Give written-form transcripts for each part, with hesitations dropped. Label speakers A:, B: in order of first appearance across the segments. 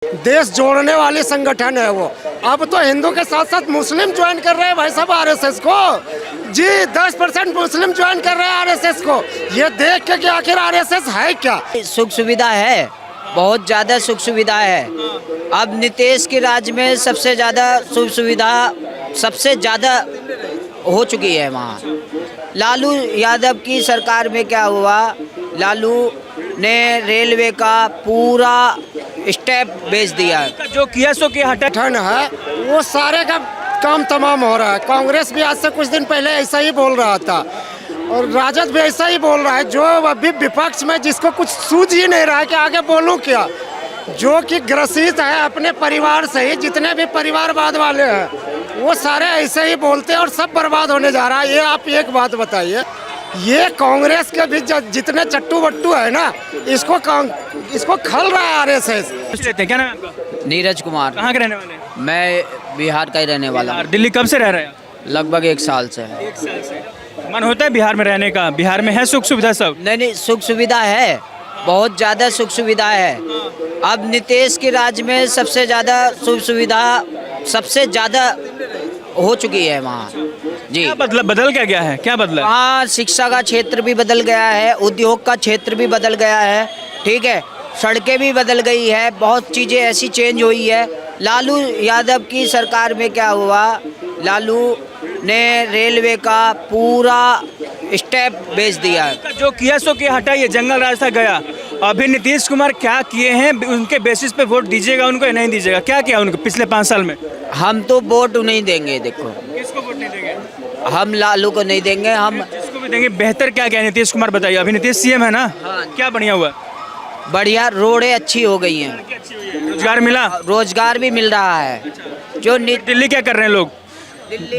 A: देश जोड़ने वाली संगठन है वो। अब तो हिंदू के साथ साथ मुस्लिम ज्वाइन कर रहे हैं भाई साहब आरएसएस को। जी 10% मुस्लिम ज्वाइन कर रहे हैं आरएसएस को। ये देख के कि आखिर आरएसएस है क्या।
B: सुख सुविधा है, बहुत ज़्यादा सुख सुविधा है। अब नीतीश के राज में सबसे ज़्यादा सुख सुविधा सबसे ज़्यादा हो चुकी है वहाँ। लालू यादव की सरकार में क्या हुआ, लालू ने रेलवे का पूरा स्टेप बेच दिया।
C: जो किया सो किया हटा
A: ठन है वो सारे का काम तमाम हो रहा है। कांग्रेस भी आज से कुछ दिन पहले ऐसा ही बोल रहा था और राजद भी ऐसा ही बोल रहा है। जो अभी विपक्ष में जिसको कुछ सूझ ही नहीं रहा है कि आगे बोलूं क्या, जो कि ग्रसित है अपने परिवार से ही, जितने भी परिवारवाद वाले हैं वो सारे ऐसे ही बोलते हैं और सब बर्बाद होने जा रहा है। ये आप एक बात बताइए, ये कांग्रेस के भी जितने चट्टू बट्टू है ना, इसको खल रहा है आरएसएस।
C: लेते हैं। क्या नाम है आपका?
B: नीरज कुमार।
C: कहाँ के रहने वाले हैं?
B: मैं बिहार का ही रहने वाला हूँ,
C: दिल्ली कब से रह रहे हैं?
B: लगभग 1 साल से।
C: 1 साल से। मन होता है बिहार में रहने का? बिहार में है सुख सुविधा सब?
B: नहीं, सुख सुविधा है, बहुत ज़्यादा सुख सुविधा है। अब नीतीश के राज में सबसे ज़्यादा सुख सुविधा सबसे ज़्यादा हो चुकी है वहाँ। जी
C: क्या बदल क्या गया है? क्या बदला?
B: वहाँ शिक्षा का क्षेत्र भी बदल गया है, उद्योग का क्षेत्र भी बदल गया है, ठीक है, सड़कें भी बदल गई है, बहुत चीज़ें ऐसी चेंज हुई है। लालू यादव की सरकार में क्या हुआ, लालू ने रेलवे का पूरा स्टेप बेच दिया।
C: जो किया सो किया हटा, ये जंगल राज था गया। अभी नीतीश कुमार क्या किए हैं, उनके बेसिस पे वोट दीजिएगा उनको या नहीं दीजिएगा? क्या किया उनको पिछले 5 साल में?
B: हम तो वोट नहीं देंगे। देखो,
C: किसको वोट नहीं देंगे?
B: हम लालू को नहीं देंगे। हम
C: जिसको भी देंगे बेहतर क्या क्या है नीतीश कुमार बताइए। अभी नीतीश सीएम है ना?
B: हाँ।
C: क्या बढ़िया हुआ?
B: बढ़िया, रोडें अच्छी हो गई हैं,
C: रोजगार मिला,
B: रोजगार भी मिल रहा है। जो
C: दिल्ली क्या कर रहे हैं लोग?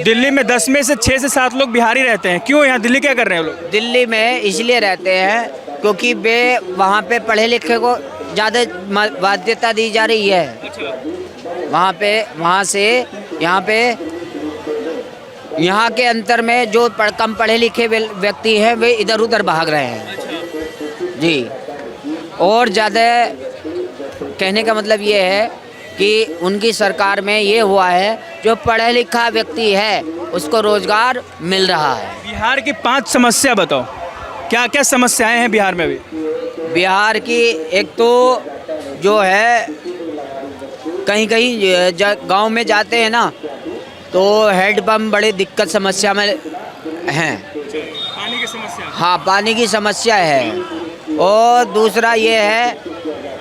C: दिल्ली में 10 में से 6 से 7 लोग बिहारी रहते हैं। क्यों यहाँ दिल्ली क्या कर रहे हैं लोग?
B: दिल्ली में इसलिए रहते हैं क्योंकि वे वहाँ पे पढ़े लिखे को ज़्यादा बाध्यता दी जा रही है। वहाँ से यहाँ पे यहाँ के अंतर में जो कम पढ़े लिखे व्यक्ति हैं वे इधर उधर भाग रहे हैं जी। और ज़्यादा कहने का मतलब ये है कि उनकी सरकार में ये हुआ है, जो पढ़ा लिखा व्यक्ति है उसको रोजगार मिल रहा है।
C: बिहार की 5 समस्या बताओ, क्या क्या समस्याएं हैं बिहार में? भी
B: बिहार की एक तो जो है, कहीं कहीं गांव में जाते हैं ना तो हैंडपम्प बड़ी दिक्कत समस्या में हैं।
C: पानी की समस्या?
B: हाँ, पानी की समस्या है। और दूसरा ये है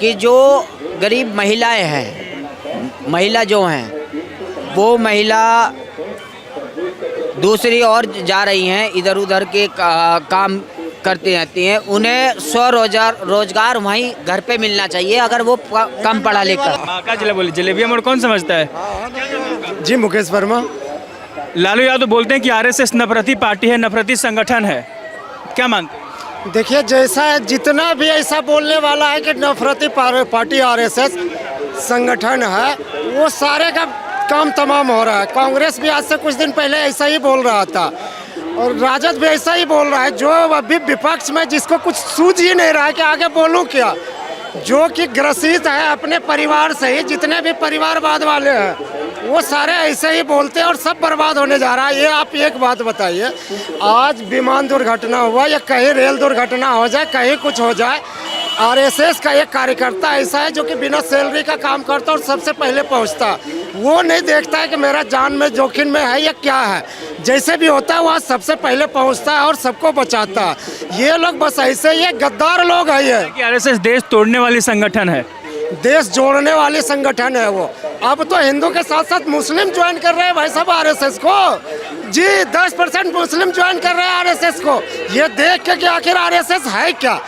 B: कि जो गरीब महिलाएं हैं, महिला जो हैं वो महिला दूसरी ओर जा रही हैं, इधर उधर के काम करती रहती हैं। उन्हें रोजगार वहीं घर पे मिलना चाहिए, अगर वो कम पढ़ा लिखा।
C: क्या जिला बोली? जलेबिया मोड़ कौन समझता है?
A: जी मुकेश वर्मा।
C: लालू यादव बोलते हैं कि आरएसएस नफरती पार्टी है, नफरती संगठन है। क्या मानते?
A: देखिए, जैसा जितना भी ऐसा बोलने वाला है कि नफरती पार्टी आरएसएस संगठन है, वो सारे का काम तमाम हो रहा है। कांग्रेस भी आज से कुछ दिन पहले ऐसा ही बोल रहा था और राजद भी ऐसा ही बोल रहा है। जो अभी विपक्ष में जिसको कुछ सूझ ही नहीं रहा है कि आगे बोलूं क्या, जो कि ग्रसित है अपने परिवार से ही, जितने भी परिवारवाद वाले हैं वो सारे ऐसे ही बोलते हैं और सब बर्बाद होने जा रहा है। ये आप एक बात बताइए, आज विमान दुर्घटना हुआ या कहीं रेल दुर्घटना हो जाए, कहीं कुछ हो जाए, आरएसएस का एक कार्यकर्ता ऐसा है जो कि बिना सैलरी का काम करता और सबसे पहले पहुंचता। वो नहीं देखता है कि मेरा जान में जोखिम में है या क्या है, जैसे भी होता है वहाँ सबसे पहले पहुंचता है और सबको बचाता है। ये लोग बस ऐसे ही गद्दार लोग है। ये
C: आरएसएस देश तोड़ने वाली संगठन है,
A: देश जोड़ने वाली संगठन है वो। अब तो हिंदू के साथ साथ मुस्लिम ज्वाइन कर रहे हैं भाई साहब आरएसएस को। जी 10% मुस्लिम ज्वाइन कर रहे हैं आरएसएस को। ये देख के कि आखिर आरएसएस है क्या।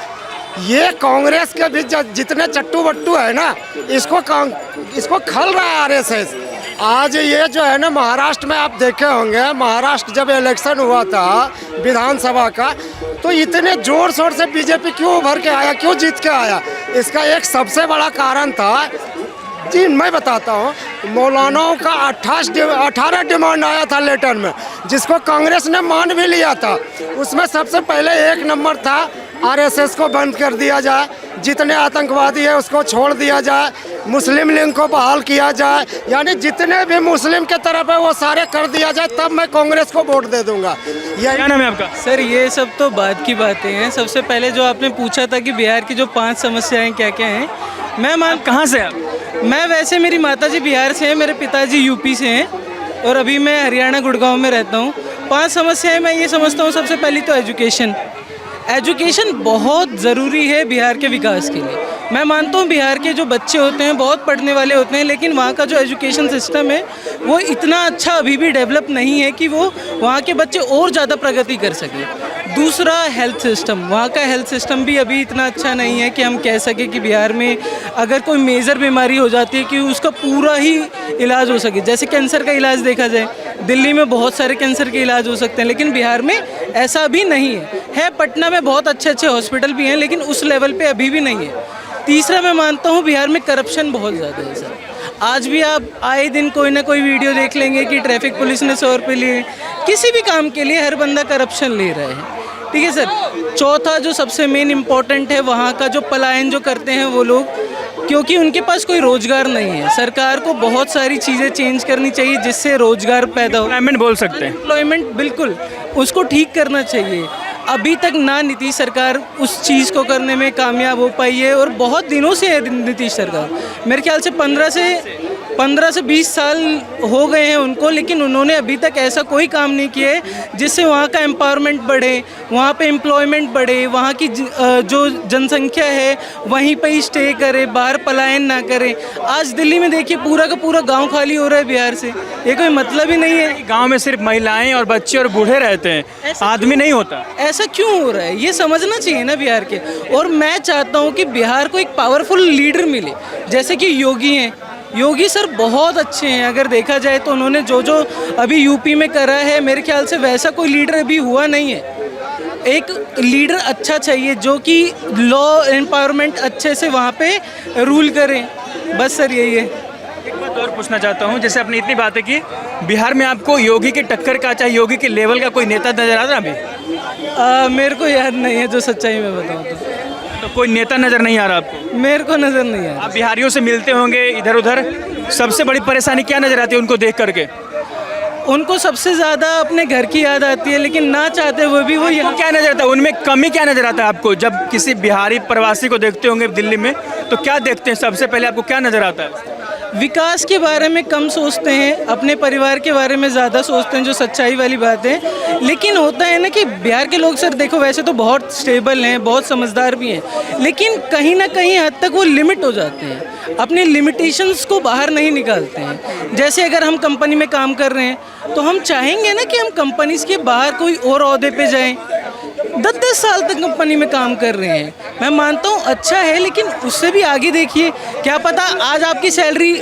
A: ये कांग्रेस के भी जितने चट्टू बट्टू है ना, इसको खल रहा है आरएसएस। आज ये जो है ना, महाराष्ट्र में आप देखे होंगे, महाराष्ट्र जब इलेक्शन हुआ था विधानसभा का, तो इतने जोर शोर से बीजेपी क्यों उभर के आया, क्यों जीत के आया? इसका एक सबसे बड़ा कारण था, जी मैं बताता हूँ, मौलानाओं का 18 डिमांड आया था लेटर में, जिसको कांग्रेस ने मान भी लिया था। उसमें सबसे पहले 1 नंबर था आरएसएस को बंद कर दिया जाए, जितने आतंकवादी है उसको छोड़ दिया जाए, मुस्लिम लीग को बहाल किया जाए, यानी जितने भी मुस्लिम के तरफ है वो सारे कर दिया जाए, तब मैं कांग्रेस को वोट दे दूंगा।
C: क्या नाम है आपका?
D: सर ये सब तो बाद की बातें हैं। सबसे पहले जो आपने पूछा था कि बिहार की जो 5 समस्याएं क्या क्या हैं,
C: कहाँ से आप?
D: मैं वैसे मेरी माताजी बिहार से हैं, मेरे पिताजी यूपी से हैं और अभी मैं हरियाणा गुड़गांव में रहता हूँ। 5 समस्याएं मैं ये समझता हूँ, सबसे पहली तो एजुकेशन बहुत ज़रूरी है बिहार के विकास के लिए। मैं मानता हूँ बिहार के जो बच्चे होते हैं बहुत पढ़ने वाले होते हैं, लेकिन वहाँ का जो एजुकेशन सिस्टम है वो इतना अच्छा अभी भी डेवलप नहीं है कि वो वहाँ के बच्चे और ज़्यादा प्रगति कर सकें। दूसरा हेल्थ सिस्टम, वहाँ का हेल्थ सिस्टम भी अभी इतना अच्छा नहीं है कि हम कह सकें कि बिहार में अगर कोई मेजर बीमारी हो जाती है कि उसका पूरा ही इलाज हो सके। जैसे कैंसर का इलाज देखा जाए, दिल्ली में बहुत सारे कैंसर के इलाज हो सकते हैं, लेकिन बिहार में ऐसा अभी नहीं है। पटना में बहुत अच्छे अच्छे हॉस्पिटल भी हैं, लेकिन उस लेवल पे अभी भी नहीं है। तीसरा मैं मानता हूँ बिहार में करप्शन बहुत ज़्यादा है सर। आज भी आप आए दिन कोई ना कोई वीडियो देख लेंगे कि ट्रैफिक पुलिस ने 100 रुपये लिए, किसी भी काम के लिए हर बंदा करप्शन ले रहा है। ठीक है सर। चौथा जो सबसे मेन इम्पॉर्टेंट है, वहाँ का जो पलायन जो करते हैं वो लोग, क्योंकि उनके पास कोई रोजगार नहीं है। सरकार को बहुत सारी चीज़ें चेंज करनी चाहिए जिससे रोजगार पैदा हो।
C: एम्प्लॉयमेंट बोल सकते हैं।
D: एम्प्लॉयमेंट बिल्कुल उसको ठीक करना चाहिए। अभी तक ना नीतीश सरकार उस चीज़ को करने में कामयाब हो पाई है और बहुत दिनों से है नीतीश सरकार। मेरे ख्याल से 15 से 20 साल हो गए हैं उनको, लेकिन उन्होंने अभी तक ऐसा कोई काम नहीं किया है जिससे वहाँ का एम्पावरमेंट बढ़े, वहाँ पे एम्प्लॉयमेंट बढ़े, वहाँ की जो जनसंख्या है वहीं पे ही स्टे करे, बाहर पलायन ना करे। आज दिल्ली में देखिए पूरा का पूरा गांव खाली हो रहा है बिहार से, ये कोई मतलब ही नहीं है।
C: गांव में सिर्फ महिलाएं और बच्चे और बूढ़े रहते हैं, आदमी नहीं होता।
D: ऐसा क्यों हो रहा है ये समझना चाहिए ना बिहार के। और मैं चाहता हूँ कि बिहार को एक पावरफुल लीडर मिले, जैसे कि योगी हैं। योगी सर बहुत अच्छे हैं, अगर देखा जाए तो उन्होंने जो जो अभी यूपी में करा है, मेरे ख्याल से वैसा कोई लीडर अभी हुआ नहीं है। एक लीडर अच्छा चाहिए जो कि लॉ एम्पावरमेंट अच्छे से वहाँ पे रूल करे, बस सर यही है।
C: एक बात और पूछना चाहता हूँ, जैसे आपने इतनी बातें की, बिहार में आपको योगी की टक्कर का, चाहे योगी के लेवल का कोई नेता नजर आता है अभी?
D: मेरे को याद नहीं है, जो सच्चाई में बताऊँ
C: तो कोई नेता नजर नहीं आ रहा आपको?
D: मेरे को नज़र नहीं आ रहा।
C: आप बिहारियों से मिलते होंगे इधर उधर, सबसे बड़ी परेशानी क्या नजर आती है उनको देख करके?
D: उनको सबसे ज़्यादा अपने घर की याद आती है, लेकिन ना चाहते हुए भी वो यहाँ।
C: क्या नजर आता है उनमें, कमी क्या नजर आता है आपको? जब किसी बिहारी प्रवासी को देखते होंगे दिल्ली में तो क्या देखते हैं सबसे पहले, आपको क्या नजर आता है?
D: विकास के बारे में कम सोचते हैं, अपने परिवार के बारे में ज़्यादा सोचते हैं, जो सच्चाई वाली बात है। लेकिन होता है ना कि बिहार के लोग सर देखो वैसे तो बहुत स्टेबल हैं, बहुत समझदार भी हैं, लेकिन कहीं ना कहीं हद तक वो लिमिट हो जाते हैं, अपने लिमिटेशंस को बाहर नहीं निकालते हैं। जैसे अगर हम कंपनी में काम कर रहे हैं तो हम चाहेंगे ना कि हम कंपनीज के बाहर कोई और ओहदे पे जाएं। 10-10 साल तक कंपनी में काम कर रहे हैं, मैं मानता हूँ अच्छा है, लेकिन उससे भी आगे देखिए। क्या पता आज आपकी सैलरी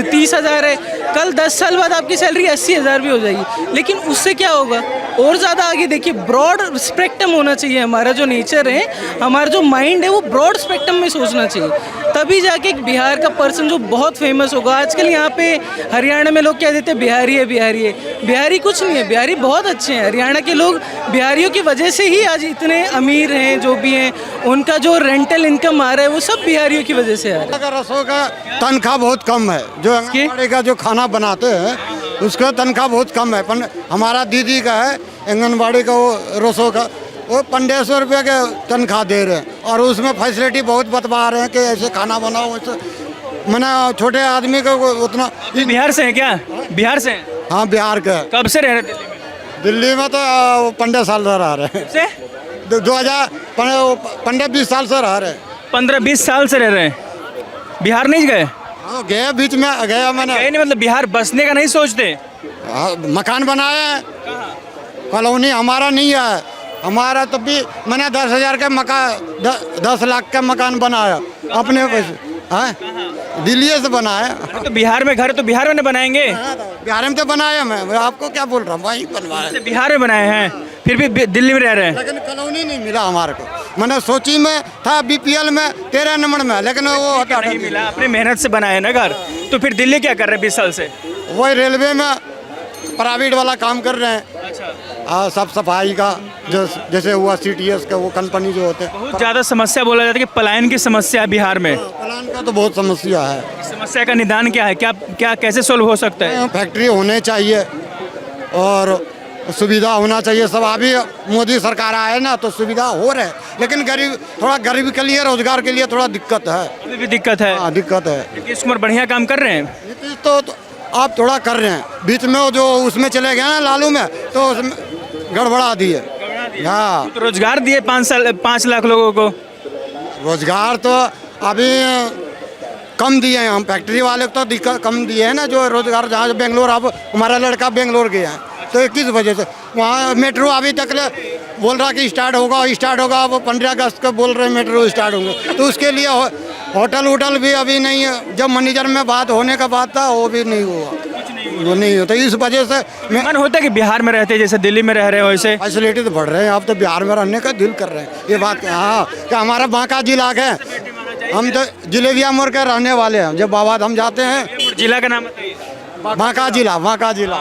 D: 30,000 है, कल 10 साल बाद आपकी सैलरी 80,000 भी हो जाएगी, लेकिन उससे क्या होगा? और ज़्यादा आगे देखिए। ब्रॉड स्पेक्ट्रम होना चाहिए, हमारा जो नेचर है, हमारा जो माइंड है वो ब्रॉड स्पेक्ट्रम में सोचना चाहिए, तभी जाके एक बिहार का पर्सन जो बहुत फेमस होगा। आजकल यहाँ पे हरियाणा में लोग क्या देते हैं, बिहारी है बिहारी है। बिहारी कुछ नहीं है, बिहारी बहुत अच्छे हैं। हरियाणा के लोग बिहारियों की वजह से ही आज इतने अमीर हैं, जो भी हैं, उनका जो रेंटल इनकम आ रहा है वो सब बिहारियों की वजह से आ रहा है।
A: रसोई का तनख्वाह बहुत कम है, जो आंगनबाड़ी का जो खाना बनाते हैं उसका तनख्वाह बहुत कम है। हमारा दीदी का है आंगनबाड़ी का, वो रसोई का, वो 1500 रुपये के तनख्वाह दे रहे हैं, और उसमें फैसिलिटी बहुत बतवा रहे हैं कि ऐसे खाना बनाओ, वैसे मैंने छोटे आदमी को उतना।
C: बिहार से हैं क्या? बिहार से हैं?
A: हाँ बिहार का।
C: कब से रह रहे हैं
A: दिल्ली में? तो 15 साल से रह रहे हैं।
C: से
A: 15-20 साल से रह रहे हैं।
C: 15-20 साल से रह रहे हैं, बिहार नहीं गए?
A: हाँ गए, बीच में गया मैंने।
C: गए नहीं मतलब बिहार बसने का नहीं सोचते?
A: हाँ, मकान बनाए हैं, कॉलोनी हमारा नहीं है। हमारा तब भी मैंने 10,000 का मकान, 10 लाख का मकान बनाया अपने पैसे। हाँ दिल्ली से बनाया।
C: तो बिहार में घर तो बिहार में बनाएंगे?
A: बिहार में तो बनाया, मैं आपको क्या बोल रहा हूँ, वहीं बनवाया।
C: बिहार में बनाए हैं, फिर भी दिल्ली में रह रहे हैं।
A: लेकिन कॉलोनी नहीं मिला हमारे को। मैंने सोची में था BPL में 13 नंबर में, लेकिन वो हटा
C: नहीं मिला। अपने मेहनत से बनाए ना घर, तो फिर दिल्ली क्या कर रहे हैं 20 साल से?
A: वही रेलवे में प्राइवेट वाला काम कर रहे हैं।
C: अच्छा।
A: सब सफाई का जो जैसे हुआ CTS का वो कंपनी जो होते हैं।
C: बहुत ज़्यादा समस्या बोला जाता है कि पलायन की समस्या है बिहार में।
A: पलायन का तो बहुत समस्या है।
C: इस समस्या का निदान क्या है, क्या क्या कैसे सोल्व हो सकता है?
A: फैक्ट्री होने चाहिए और सुविधा होना चाहिए सब। अभी मोदी सरकार आए ना तो सुविधा हो रहे, लेकिन गरीब के लिए, रोजगार के लिए थोड़ा दिक्कत है।
C: अभी भी दिक्कत है।
A: हाँ, दिक्कत है।
C: नीतीश कुमार बढ़िया काम कर रहे हैं।
A: नीतीश तो आप थोड़ा कर रहे हैं, बीच में वो जो उसमें चले गए ना लालू में, तो उसमें गड़बड़ा दिए। हाँ,
C: तो रोजगार दिए 5 लाख लोगों को।
A: रोजगार तो अभी कम दिए हैं, हम फैक्ट्री वाले को तो दिक्कत कम दिए हैं ना, जो रोजगार जहाँ बेंगलोर, अब हमारा लड़का बेंगलोर गया है तो किस वजह से वहाँ मेट्रो अभी तक बोल रहा कि स्टार्ट होगा, अब 15 अगस्त को बोल रहे हैं मेट्रो स्टार्ट होंगे, तो उसके लिए होटल भी अभी नहीं है। जब मैनेजर में बात होने का बात था वो भी नहीं हुआ, वो नहीं होता। इस वजह से
C: मन होता है कि बिहार में रहते जैसे दिल्ली में रह रहे हो वैसे।
A: फैसिलिटी तो बढ़ रहे हैं, अब तो बिहार में रहने का दिल कर रहे हैं। ये बात हाँ, कि हमारा बांका जिला है, हम तो जिलेबिया मोड़ के रहने वाले हैं। जब बाबा धाम जाते हैं,
C: जिला का नाम बताइए।
A: बांका जिला।